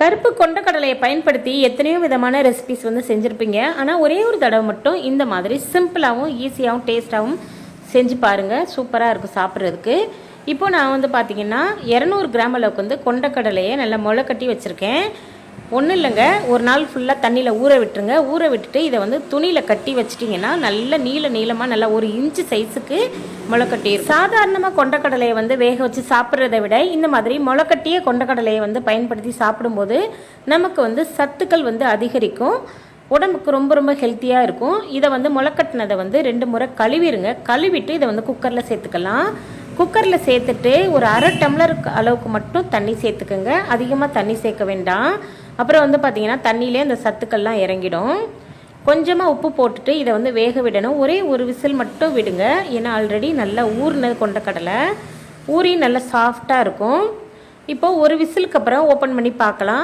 கருப்பு கொண்டக்கடலையை பயன்படுத்தி எத்தனையோ விதமான ரெசிபிஸ் வந்து செஞ்சுருப்பீங்க. ஆனால் ஒரே ஒரு தடவை மட்டும் இந்த மாதிரி சிம்பிளாகவும் ஈஸியாகவும் டேஸ்ட்டாகவும் செஞ்சு பாருங்கள். சூப்பராக இருக்கும் சாப்பிட்றதுக்கு. இப்போ நான் வந்து பார்த்திங்கன்னா 200 கிராம் அளவுக்கு வந்து கொண்டக்கடலையை நல்லா முளை கட்டி வச்சுருக்கேன். ஒன்றும் இல்லைங்க, ஒரு நாள் ஃபுல்லாக தண்ணியில் ஊற விட்டுருங்க. ஊற விட்டுட்டு இதை வந்து துணியில் கட்டி வச்சிட்டிங்கன்னா நல்ல நீளமாக நல்லா 1 இன்ச்சு சைஸுக்கு முளைக்கட்டி. சாதாரணமாக கொண்டக்கடலையை வந்து வேக வச்சு சாப்பிட்றத விட இந்த மாதிரி முளைக்கட்டிய கொண்டக்கடலையை வந்து பயன்படுத்தி சாப்பிடும்போது நமக்கு வந்து சத்துக்கள் வந்து அதிகரிக்கும், உடம்புக்கு ரொம்ப ஹெல்த்தியாக இருக்கும். இதை வந்து முளைக்கட்டினதை வந்து 2 முறை கழுவிடுங்க. கழுவிட்டு இதை வந்து குக்கரில் சேர்த்துக்கலாம். குக்கரில் சேர்த்துட்டு ஒரு அரை டம்ளர் அளவுக்கு மட்டும் தண்ணி சேர்த்துக்கோங்க. அதிகமாக தண்ணி சேர்க்க வேண்டாம். அப்புறம் வந்து பார்த்திங்கன்னா தண்ணியிலே அந்த சத்துக்கள்லாம் இறங்கிடும். கொஞ்சமாக உப்பு போட்டுட்டு இதை வந்து வேக விடணும். ஒரே ஒரு விசில் மட்டும் விடுங்க. ஏன்னா ஆல்ரெடி நல்லா ஊறினது கொண்டக்கடலை ஊறி நல்லா சாஃப்டாக இருக்கும். இப்போது ஒரு விசிலுக்கு அப்புறம் ஓப்பன் பண்ணி பார்க்கலாம்.